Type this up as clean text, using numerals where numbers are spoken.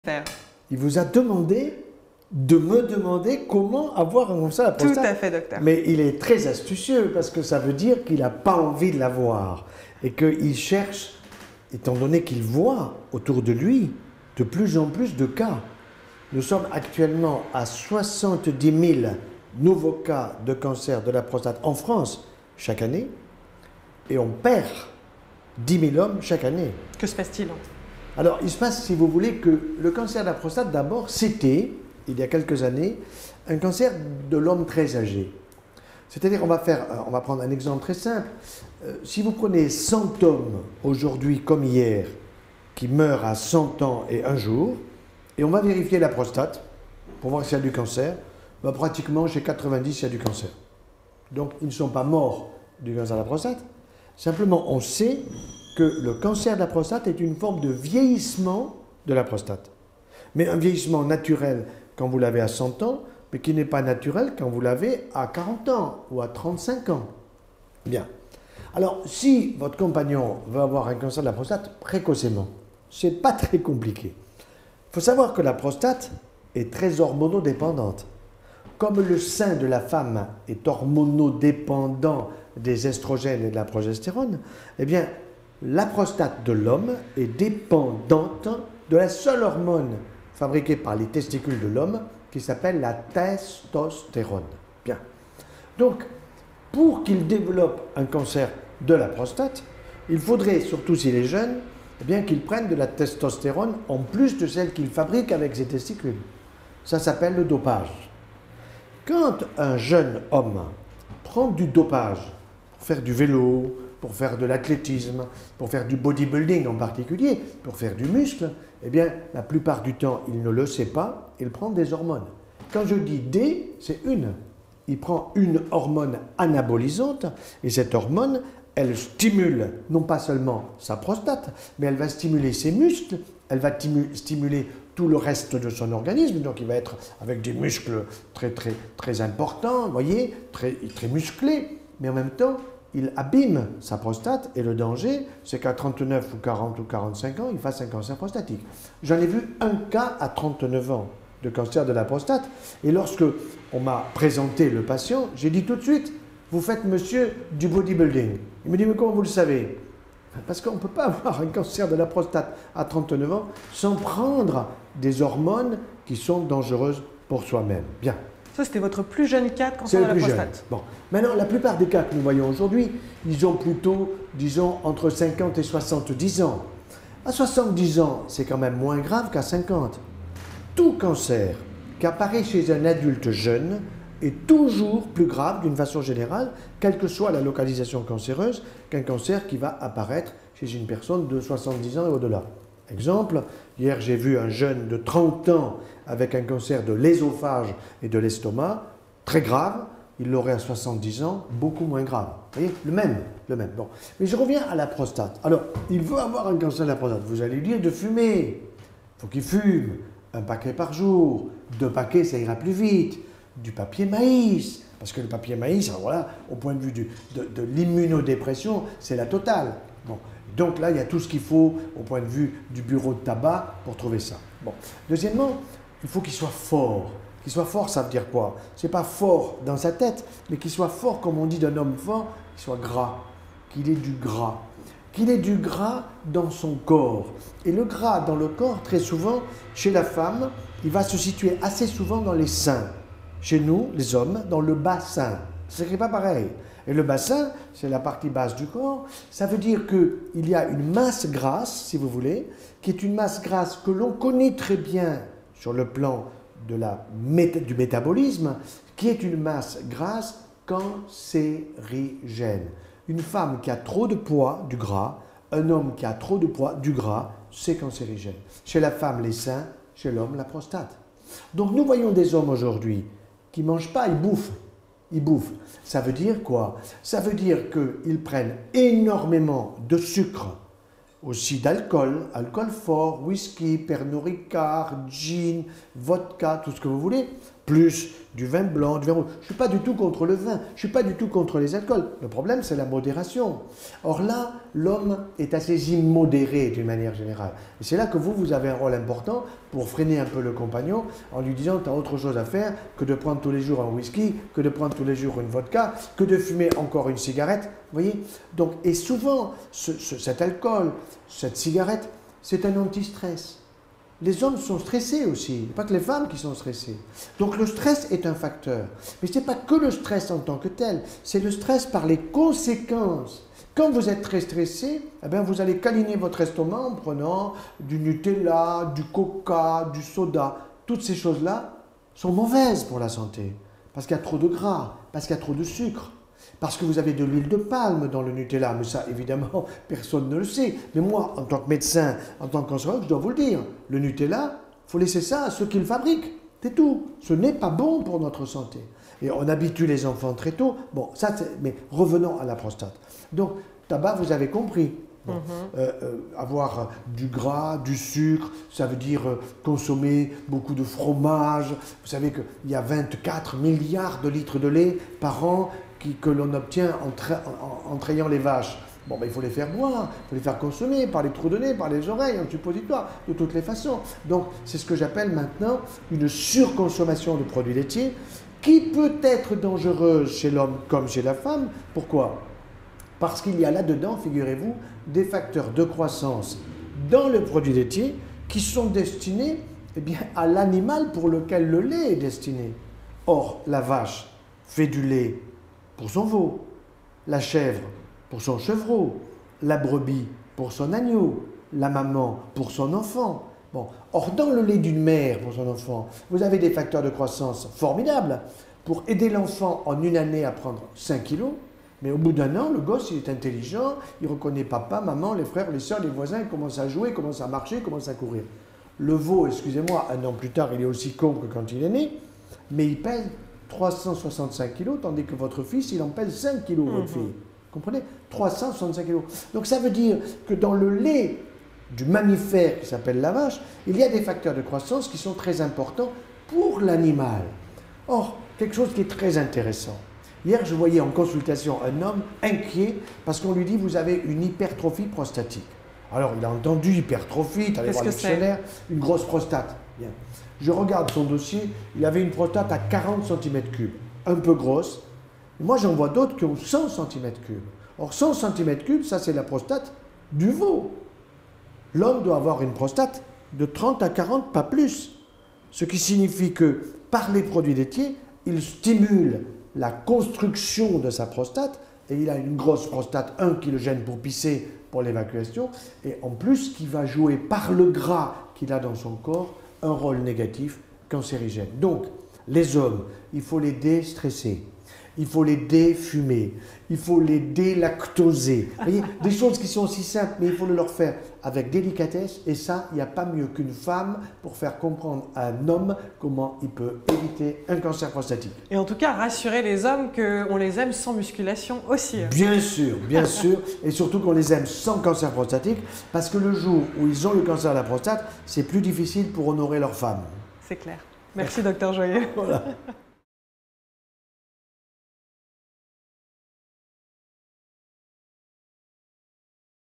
Faire. Il vous a demandé de me demander comment avoir un cancer de la prostate. Tout à fait, docteur. Mais il est très astucieux parce que ça veut dire qu'il n'a pas envie de l'avoir et qu'il cherche, étant donné qu'il voit autour de lui de plus en plus de cas. Nous sommes actuellement à 70 000 nouveaux cas de cancer de la prostate en France chaque année et on perd 10 000 hommes chaque année. Que se passe-t-il? Alors, il se passe, si vous voulez, que le cancer de la prostate, d'abord, c'était, il y a quelques années, un cancer de l'homme très âgé. C'est-à-dire, on va prendre un exemple très simple. Si vous prenez 100 hommes, aujourd'hui comme hier, qui meurent à 100 ans et un jour, et on va vérifier la prostate, pour voir s'il y a du cancer, ben, pratiquement chez 90, il y a du cancer. Donc, ils ne sont pas morts du cancer de la prostate. Simplement, on sait que le cancer de la prostate est une forme de vieillissement de la prostate. Mais un vieillissement naturel quand vous l'avez à 100 ans, mais qui n'est pas naturel quand vous l'avez à 40 ans ou à 35 ans. Bien. Alors, si votre compagnon veut avoir un cancer de la prostate, précocement, c'est pas très compliqué. Il faut savoir que la prostate est très hormonodépendante. Comme le sein de la femme est hormonodépendant des estrogènes et de la progestérone, eh bien, la prostate de l'homme est dépendante de la seule hormone fabriquée par les testicules de l'homme qui s'appelle la testostérone. Bien. Donc, pour qu'il développe un cancer de la prostate, il faudrait, surtout s'il est jeune, eh bien qu'il prenne de la testostérone en plus de celle qu'il fabrique avec ses testicules. Ça s'appelle le dopage. Quand un jeune homme prend du dopage pour faire du vélo, pour faire de l'athlétisme, pour faire du bodybuilding en particulier, pour faire du muscle, eh bien, la plupart du temps, il ne le sait pas, il prend des hormones. Quand je dis D, c'est une. Il prend une hormone anabolisante, et cette hormone, elle stimule non pas seulement sa prostate, mais elle va stimuler ses muscles, elle va stimuler tout le reste de son organisme, donc il va être avec des muscles très importants, vous voyez, très musclés, mais en même temps, il abîme sa prostate et le danger, c'est qu'à 39 ou 40 ou 45 ans, il fasse un cancer prostatique. J'en ai vu un cas à 39 ans de cancer de la prostate et lorsque on m'a présenté le patient, j'ai dit tout de suite, vous faites monsieur du bodybuilding. Il me dit, mais comment vous le savez? Parce qu'on ne peut pas avoir un cancer de la prostate à 39 ans sans prendre des hormones qui sont dangereuses pour soi-même. Bien. Ça, c'était votre plus jeune cas de cancer de la prostate. Bon. Maintenant, la plupart des cas que nous voyons aujourd'hui, ils ont plutôt, disons, entre 50 et 70 ans. À 70 ans, c'est quand même moins grave qu'à 50. Tout cancer qui apparaît chez un adulte jeune est toujours plus grave, d'une façon générale, quelle que soit la localisation cancéreuse, qu'un cancer qui va apparaître chez une personne de 70 ans et au-delà. Exemple, hier j'ai vu un jeune de 30 ans avec un cancer de l'ésophage et de l'estomac, très grave, il l'aurait à 70 ans, beaucoup moins grave. Vous voyez, le même. Bon. Mais je reviens à la prostate. Alors, il veut avoir un cancer de la prostate. Vous allez lui dire de fumer. Il faut qu'il fume. Un paquet par jour. 2 paquets, ça ira plus vite. Du papier maïs. Parce que le papier maïs, alors voilà, au point de vue de l'immunodépression, c'est la totale. Bon. Donc là, il y a tout ce qu'il faut au point de vue du bureau de tabac pour trouver ça. Bon. Deuxièmement, il faut qu'il soit fort. Qu'il soit fort, ça veut dire quoi? C'est pas fort dans sa tête, mais qu'il soit fort, comme on dit d'un homme fort, qu'il soit gras, qu'il ait du gras. Qu'il ait du gras dans son corps. Et le gras dans le corps, très souvent, chez la femme, il va se situer assez souvent dans les seins. Chez nous, les hommes, dans le bassin. C'est pas pareil. Et le bassin, c'est la partie basse du corps. Ça veut dire qu'il y a une masse grasse, si vous voulez, qui est une masse grasse que l'on connaît très bien sur le plan du métabolisme, qui est une masse grasse cancérigène. Une femme qui a trop de poids, du gras, un homme qui a trop de poids, du gras, c'est cancérigène. Chez la femme, les seins, chez l'homme, la prostate. Donc nous voyons des hommes aujourd'hui qui ne mangent pas, ils bouffent. Ils bouffent. Ça veut dire quoi? Ça veut dire qu'ils prennent énormément de sucre, aussi d'alcool, alcool fort, whisky, Pernod Ricard, gin, vodka, tout ce que vous voulez, plus du vin blanc, du vin rouge. Je ne suis pas du tout contre le vin, je ne suis pas du tout contre les alcools. Le problème, c'est la modération. Or là, l'homme est assez immodéré d'une manière générale. Et c'est là que vous avez un rôle important pour freiner un peu le compagnon en lui disant « tu as autre chose à faire que de prendre tous les jours un whisky, que de prendre tous les jours une vodka, que de fumer encore une cigarette. » Vous voyez? Donc, et souvent, cet alcool, cette cigarette, c'est un anti-stress. Les hommes sont stressés aussi, il n'y a pas que les femmes qui sont stressées. Donc le stress est un facteur. Mais ce n'est pas que le stress en tant que tel, c'est le stress par les conséquences. Quand vous êtes très stressé, eh bien vous allez câliner votre estomac en prenant du Nutella, du Coca, du soda. Toutes ces choses-là sont mauvaises pour la santé, parce qu'il y a trop de gras, parce qu'il y a trop de sucre. Parce que vous avez de l'huile de palme dans le Nutella, mais ça, évidemment, personne ne le sait. Mais moi, en tant que médecin, en tant que cancérologue, je dois vous le dire. Le Nutella, il faut laisser ça à ceux qui le fabriquent. C'est tout. Ce n'est pas bon pour notre santé. Et on habitue les enfants très tôt. Bon, ça, mais revenons à la prostate. Donc, tabac, vous avez compris. Bon, avoir du gras, du sucre, ça veut dire consommer beaucoup de fromage. Vous savez qu'il y a 24 milliards de litres de lait par an que l'on obtient en trayant les vaches. Bon, ben, il faut les faire boire, il faut les faire consommer par les trous de nez, par les oreilles, en suppositoire, de toutes les façons. Donc, c'est ce que j'appelle maintenant une surconsommation de produits laitiers qui peut être dangereuse chez l'homme comme chez la femme. Pourquoi ? Parce qu'il y a là-dedans, figurez-vous, des facteurs de croissance dans le produit laitier qui sont destinés à l'animal pour lequel le lait est destiné. Or, la vache fait du lait pour son veau, la chèvre pour son chevreau, la brebis pour son agneau, la maman pour son enfant. Bon. Or, dans le lait d'une mère pour son enfant, vous avez des facteurs de croissance formidables pour aider l'enfant en une année à prendre 5 kilos. Mais au bout d'un an, le gosse, il est intelligent, il reconnaît papa, maman, les frères, les soeurs, les voisins, il commence à jouer, il commence à marcher, il commence à courir. Le veau, excusez-moi, un an plus tard, il est aussi con que quand il est né, mais il pèse 365 kilos, tandis que votre fils, il en pèse 5 kilos, votre fille. Vous comprenez? 365 kilos. Donc ça veut dire que dans le lait du mammifère qui s'appelle la vache, il y a des facteurs de croissance qui sont très importants pour l'animal. Or, quelque chose qui est très intéressant. Hier, je voyais en consultation un homme inquiet parce qu'on lui dit « vous avez une hypertrophie prostatique ». Alors, il a entendu hypertrophie, il allait voir le dictionnaire, une grosse prostate. Bien. Je regarde son dossier, il avait une prostate à 40 cm3, un peu grosse. Moi, j'en vois d'autres qui ont 100 cm3. Or, 100 cm3, ça c'est la prostate du veau. L'homme doit avoir une prostate de 30 à 40, pas plus. Ce qui signifie que, par les produits laitiers, il stimule la construction de sa prostate, et il a une grosse prostate, qui le gêne pour pisser, pour l'évacuation, et en plus qui va jouer par le gras qu'il a dans son corps un rôle négatif cancérigène. Donc, les hommes, il faut les déstresser, il faut les défumer, il faut les délactoser. Vous voyez, des choses qui sont aussi simples, mais il faut le leur faire avec délicatesse, et ça, il n'y a pas mieux qu'une femme pour faire comprendre à un homme comment il peut éviter un cancer prostatique. Et en tout cas, rassurer les hommes qu'on les aime sans musculation aussi. Bien sûr, et surtout qu'on les aime sans cancer prostatique, parce que le jour où ils ont le cancer de la prostate, c'est plus difficile pour honorer leur femme. C'est clair. Merci, docteur Joyeux. Voilà.